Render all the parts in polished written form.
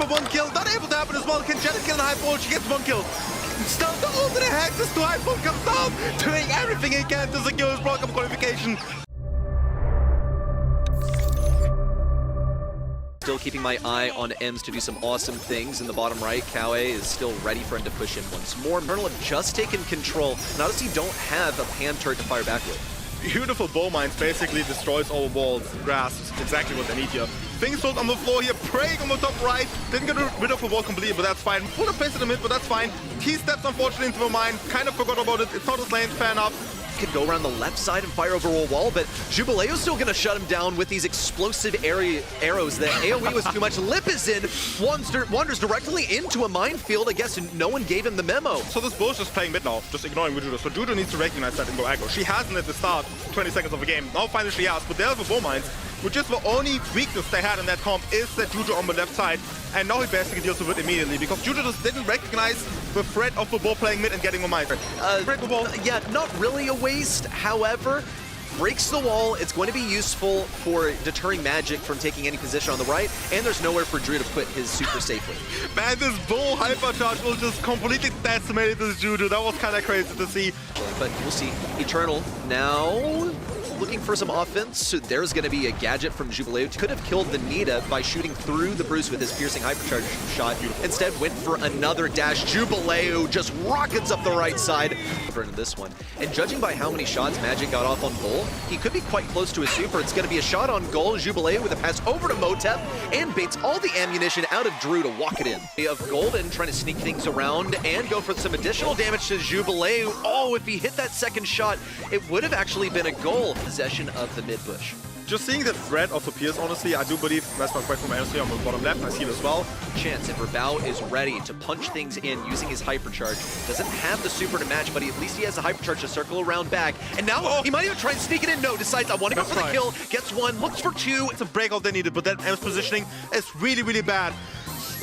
for one kill. Not able to happen as well. Can Janet kill the high ball? She gets one kill. Still the ultimate Hexus to high ball comes down, doing everything he can to secure his World Cup qualification. Still keeping my eye on Ems to do some awesome things in the bottom right. Kawe is still ready for him to push in once more. Eternal have just taken control. Notice you don't have a pan turret to fire back with. Beautiful bow mines basically destroys all walls. Grasps exactly what they need here. Things sold on the floor here, praying on the top right. Didn't get rid of the wall completely, but that's fine. Full of place in the mid, but that's fine. He steps unfortunately into the mine. Kind of forgot about it. It's not his lane, fair enough. Could go around the left side and fire over a wall, but Jubileu's still gonna shut him down with these explosive arrows. The AoE was too much. Lip is in, wanders directly into a minefield. I guess no one gave him the memo. So this bull's just playing mid now, just ignoring Judo. So Judo needs to recognize that and go aggro. She hasn't at the start, 20 seconds of the game. Now finally she has, but there's the bow mines, which is the only weakness they had in that comp, is that Judo on the left side. And now he basically deals with it immediately, because Judo just didn't recognize the threat of the ball playing mid and getting the mine. Break the wall. Yeah, not really a waste. However, breaks the wall. It's going to be useful for deterring Magic from taking any position on the right, and there's nowhere for Drew to put his super safely. Man, this bull hypercharge will just completely decimate this Judo. That was kind of crazy to see. But we'll see. Eternal now looking for some offense. So there's going to be a gadget from Jubileu. Could have killed the Nita by shooting through the Bruce with his piercing hypercharge shot. Instead went for another dash. Jubileu just rockets up the right side for this one. And judging by how many shots Magic got off on Bull, he could be quite close to his super. It's going to be a shot on goal. Jubileu with a pass over to Motep and baits all the ammunition out of Drew to walk it in. Of Golden trying to sneak things around and go for some additional damage to Jubileu. Oh, if he hit that second shot, it would have actually been a goal. Possession of the mid bush. Just seeing the threat of the Pierce, honestly, I do believe that's not quite from Anderson on the bottom left. I see it as well. Chance, if Rabao is ready to punch things in using his hypercharge, doesn't have the super to match, but at least he has the hypercharge to circle around back. And now he might even try and sneak it in. No, decides I want to go for the kill. Gets one, looks for two. It's a breakout they needed, but that M's positioning is really, really bad.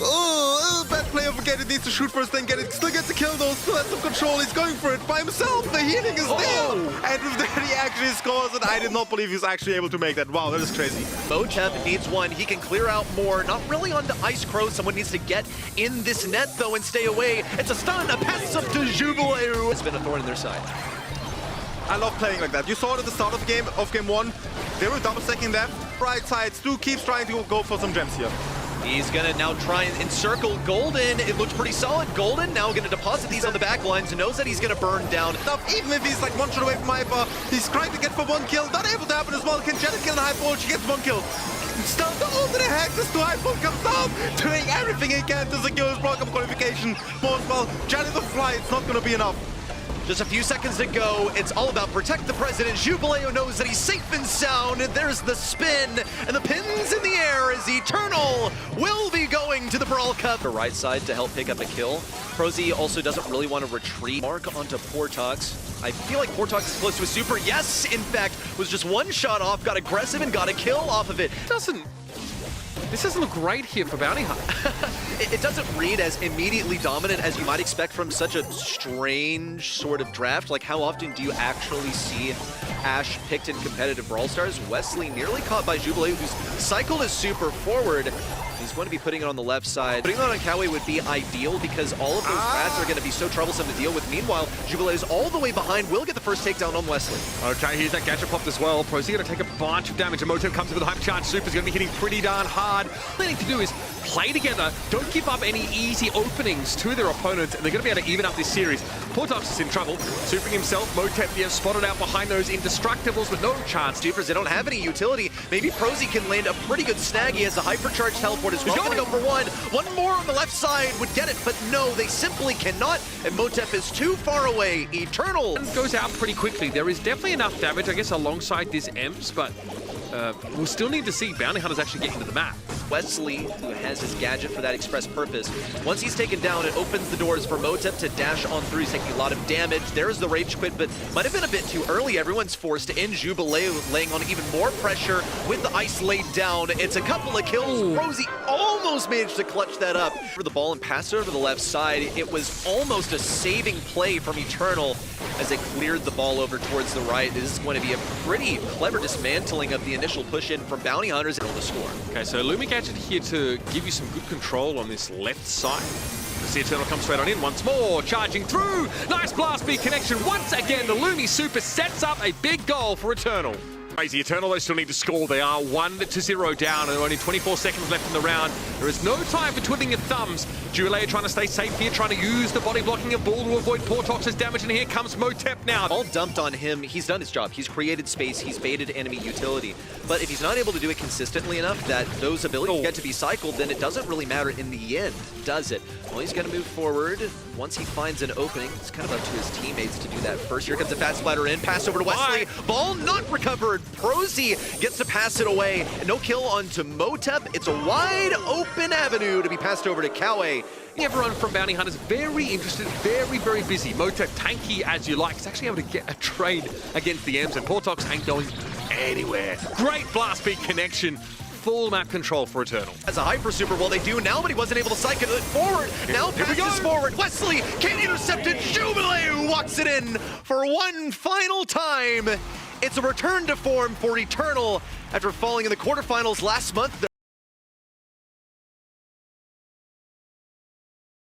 Oh, bad play of Get it needs to shoot first, then Get it still gets a kill though, still has some control, he's going for it by himself, the healing is there! And with that he actually scores, and I did not believe he's actually able to make that. Wow, that is crazy. Motep needs one, he can clear out more, not really onto Ice Crow, someone needs to get in this net though and stay away. It's a stun, a pass up to Jubileu. It's been a thorn in their side. I love playing like that. You saw it at the start of game one, they were double stacking left, right side. Stu keeps trying to go for some gems here. He's gonna now try and encircle Golden. It looks pretty solid. Golden now gonna deposit these on the back lines, knows that he's gonna burn down. Even if he's like one shot away from Hyper, he's trying to get for one kill. Not able to happen as well. Can Janet kill the high ball? She gets one kill. Still the ultimate Hexus to high ball comes down, doing everything he can to secure his World Cup qualification. More as well, Janet the fly, it's not gonna be enough. Just a few seconds to go. It's all about protect the president. Jubileu knows that he's safe and sound. And there's the spin. And the pins in the air as Eternal will be going to the Brawl Cup. The right side to help pick up a kill. Prozy also doesn't really want to retreat. Mark onto Portox. I feel like Portox is close to a super. Yes, in fact, was just one shot off. Got aggressive and got a kill off of it. This doesn't look great here for Bounty Hunter. It doesn't read as immediately dominant as you might expect from such a strange sort of draft. Like, how often do you actually see Ashe picked in competitive Brawl Stars? Wesley nearly caught by Jubileu, who's cycled his super forward. He's going to be putting it on the left side. Putting that on Kawe would be ideal because all of those rats are going to be so troublesome to deal with. Meanwhile, Jubileu's all the way behind, will get the first takedown on Wesley. Okay, here's that gadget popped as well. Prozy going to take a bunch of damage. Motep comes in with a hypercharge. Super's going to be hitting pretty darn hard. All they need to do is play together. Don't give up any easy openings to their opponents, and they're going to be able to even up this series. Portox is in trouble. Supering himself. Motep spotted out behind those indestructibles with no chance. Supers, they don't have any utility. Maybe Prozy can land a pretty good snag. He has the hypercharge teleport as well. He's going to go for one. One more on the left side would get it, but no, they simply cannot. And Motep is too far away. Eternal goes out pretty quickly. There is definitely enough damage, I guess, alongside this Emps, but we'll still need to see Bounty Hunters actually get into the map. Wesley, who has his gadget for that express purpose. Once he's taken down, it opens the doors for Motep to dash on through. He's taking a lot of damage. There's the rage quit, but might have been a bit too early. Everyone's forced to end. Jubileu laying on even more pressure with the ice laid down. It's a couple of kills. Prozy almost managed to clutch that up for the ball and pass it over to the left side. It was almost a saving play from Eternal as they cleared the ball over towards the right. This is going to be a pretty clever dismantling of the initial push in from Bounty Hunters and the score. Okay, so Lumigate gadget here to give you some good control on this left side. The Eternal comes straight on in once more, charging through. Nice blast beat connection. Once again, the Lumi Super sets up a big goal for Eternal. Crazy Eternal, they still need to score. They are 1-0 down and only 24 seconds left in the round. There is no time for twiddling your thumbs. Jubileu trying to stay safe here, trying to use the body blocking of Bull to avoid Portox's damage, and here comes Motep now. All dumped on him. He's done his job. He's created space. He's baited enemy utility. But if he's not able to do it consistently enough that those abilities get to be cycled, then it doesn't really matter in the end, does it? Well, he's going to move forward. Once he finds an opening, it's kind of up to his teammates to do that first. Here comes a fast splatter in. Pass over to Wesley. Ball not recovered. Prosy gets to pass it away. No kill onto Motep. It's a wide open avenue to be passed over to Kawe. Everyone from Bounty Hunters very interested, very, very busy. Motep tanky as you like. He's actually able to get a trade against the M's, and Portox ain't going anywhere. Great blast beat connection. Full map control for Eternal. As a hyper super, well, they do now, but he wasn't able to cycle it forward. Now passes forward. Wesley can't intercept it. Jubileu walks it in for one final time. It's a return to form for Eternal after falling in the quarterfinals last month.